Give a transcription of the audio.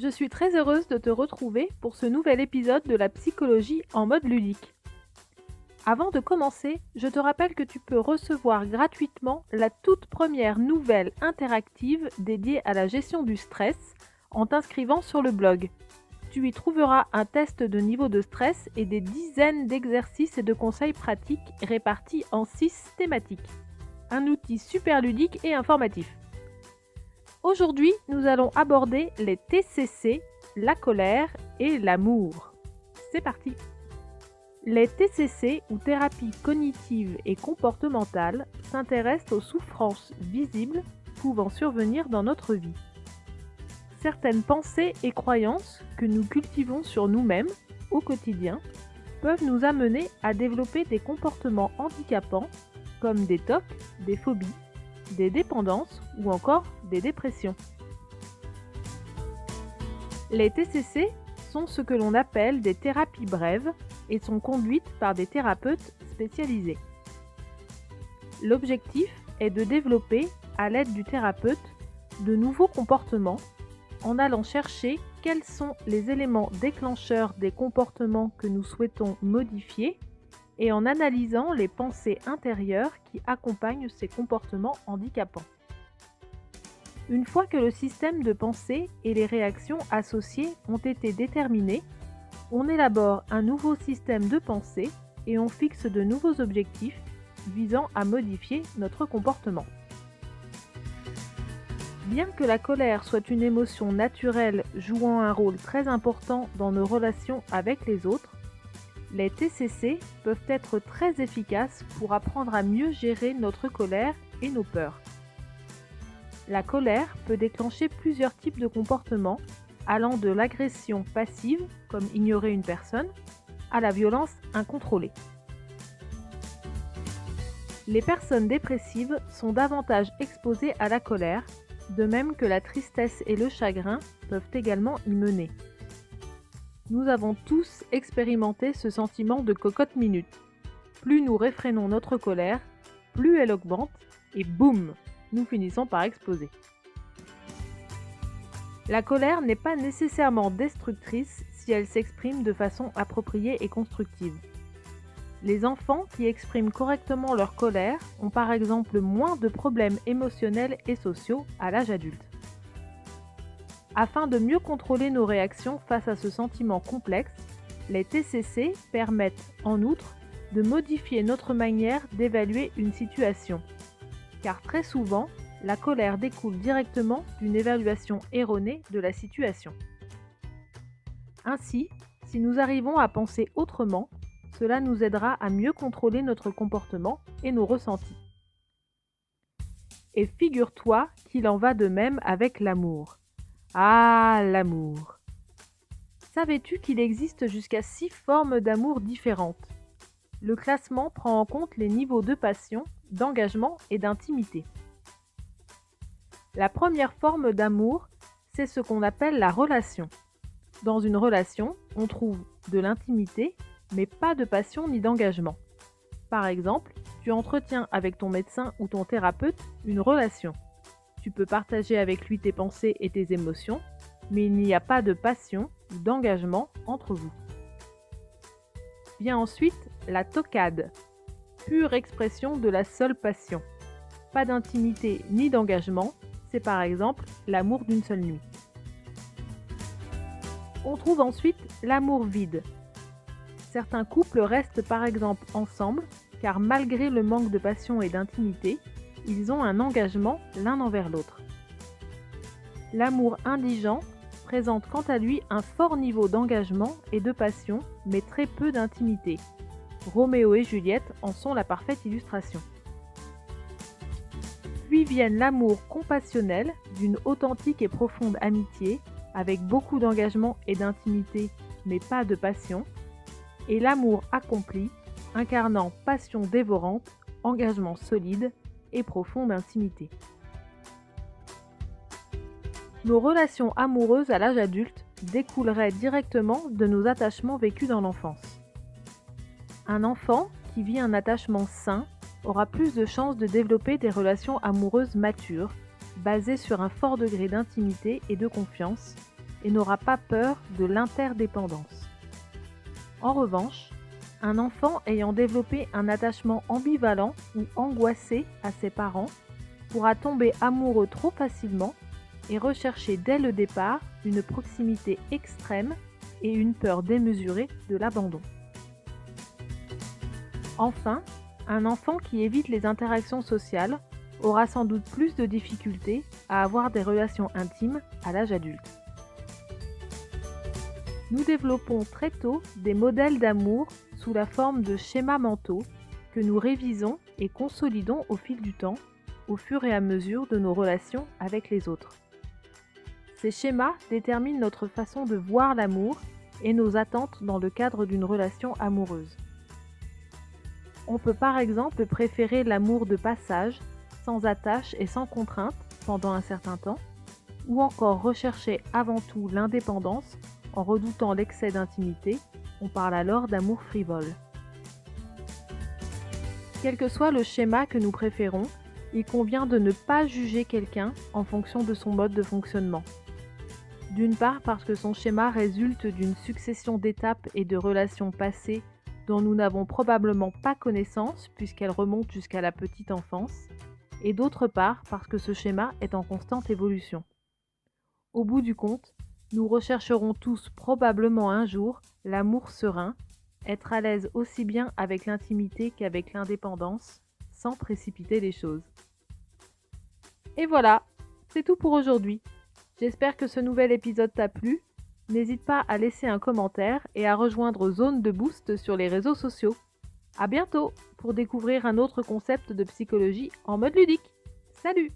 Je suis très heureuse de te retrouver pour ce nouvel épisode de la psychologie en mode ludique. Avant de commencer, je te rappelle que tu peux recevoir gratuitement la toute première nouvelle interactive dédiée à la gestion du stress en t'inscrivant sur le blog. Tu y trouveras un test de niveau de stress et des dizaines d'exercices et de conseils pratiques répartis en 6 thématiques. Un outil super ludique et informatif. Aujourd'hui, nous allons aborder les TCC, la colère et l'amour. C'est parti! Les TCC, ou thérapies cognitives et comportementales, s'intéressent aux souffrances visibles pouvant survenir dans notre vie. Certaines pensées et croyances que nous cultivons sur nous-mêmes au quotidien peuvent nous amener à développer des comportements handicapants comme des TOC, des phobies, des dépendances ou encore des dépressions. Les TCC sont ce que l'on appelle des thérapies brèves et sont conduites par des thérapeutes spécialisés. L'objectif est de développer, à l'aide du thérapeute, de nouveaux comportements en allant chercher quels sont les éléments déclencheurs des comportements que nous souhaitons modifier et en analysant les pensées intérieures qui accompagnent ces comportements handicapants. Une fois que le système de pensée et les réactions associées ont été déterminés, on élabore un nouveau système de pensée et on fixe de nouveaux objectifs visant à modifier notre comportement. Bien que la colère soit une émotion naturelle jouant un rôle très important dans nos relations avec les autres, les TCC peuvent être très efficaces pour apprendre à mieux gérer notre colère et nos peurs. La colère peut déclencher plusieurs types de comportements, allant de l'agression passive, comme ignorer une personne, à la violence incontrôlée. Les personnes dépressives sont davantage exposées à la colère, de même que la tristesse et le chagrin peuvent également y mener. Nous avons tous expérimenté ce sentiment de cocotte-minute. Plus nous réfrénons notre colère, plus elle augmente et boum, nous finissons par exploser. La colère n'est pas nécessairement destructrice si elle s'exprime de façon appropriée et constructive. Les enfants qui expriment correctement leur colère ont par exemple moins de problèmes émotionnels et sociaux à l'âge adulte. Afin de mieux contrôler nos réactions face à ce sentiment complexe, les TCC permettent en outre de modifier notre manière d'évaluer une situation. Car très souvent, la colère découle directement d'une évaluation erronée de la situation. Ainsi, si nous arrivons à penser autrement, cela nous aidera à mieux contrôler notre comportement et nos ressentis. Et figure-toi qu'il en va de même avec l'amour. Ah, l'amour! Savais-tu qu'il existe jusqu'à 6 formes d'amour différentes? Le classement prend en compte les niveaux de passion, d'engagement et d'intimité. La première forme d'amour, c'est ce qu'on appelle la relation. Dans une relation, on trouve de l'intimité, mais pas de passion ni d'engagement. Par exemple, tu entretiens avec ton médecin ou ton thérapeute une relation. Tu peux partager avec lui tes pensées et tes émotions, mais il n'y a pas de passion ou d'engagement entre vous. Vient ensuite la tocade, pure expression de la seule passion. Pas d'intimité ni d'engagement, c'est par exemple l'amour d'une seule nuit. On trouve ensuite l'amour vide. Certains couples restent par exemple ensemble car malgré le manque de passion et d'intimité, ils ont un engagement l'un envers l'autre. L'amour indigent présente quant à lui un fort niveau d'engagement et de passion, mais très peu d'intimité. Roméo et Juliette en sont la parfaite illustration. Puis viennent l'amour compassionnel d'une authentique et profonde amitié, avec beaucoup d'engagement et d'intimité, mais pas de passion, et l'amour accompli, incarnant passion dévorante, engagement solide et profonde intimité. Nos relations amoureuses à l'âge adulte découleraient directement de nos attachements vécus dans l'enfance. Un enfant qui vit un attachement sain aura plus de chances de développer des relations amoureuses matures, basées sur un fort degré d'intimité et de confiance, et n'aura pas peur de l'interdépendance. En revanche, un enfant ayant développé un attachement ambivalent ou angoissé à ses parents pourra tomber amoureux trop facilement et rechercher dès le départ une proximité extrême et une peur démesurée de l'abandon. Enfin, un enfant qui évite les interactions sociales aura sans doute plus de difficultés à avoir des relations intimes à l'âge adulte. Nous développons très tôt des modèles d'amour sous la forme de schémas mentaux que nous révisons et consolidons au fil du temps, au fur et à mesure de nos relations avec les autres. Ces schémas déterminent notre façon de voir l'amour et nos attentes dans le cadre d'une relation amoureuse. On peut par exemple préférer l'amour de passage, sans attache et sans contrainte pendant un certain temps, ou encore rechercher avant tout l'indépendance en redoutant l'excès d'intimité, on parle alors d'amour frivole. Quel que soit le schéma que nous préférons, il convient de ne pas juger quelqu'un en fonction de son mode de fonctionnement. D'une part parce que son schéma résulte d'une succession d'étapes et de relations passées dont nous n'avons probablement pas connaissance puisqu'elles remontent jusqu'à la petite enfance, et d'autre part parce que ce schéma est en constante évolution. Au bout du compte, nous rechercherons tous probablement un jour l'amour serein, être à l'aise aussi bien avec l'intimité qu'avec l'indépendance, sans précipiter les choses. Et voilà, c'est tout pour aujourd'hui. J'espère que ce nouvel épisode t'a plu. N'hésite pas à laisser un commentaire et à rejoindre Zone de Boost sur les réseaux sociaux. À bientôt pour découvrir un autre concept de psychologie en mode ludique. Salut!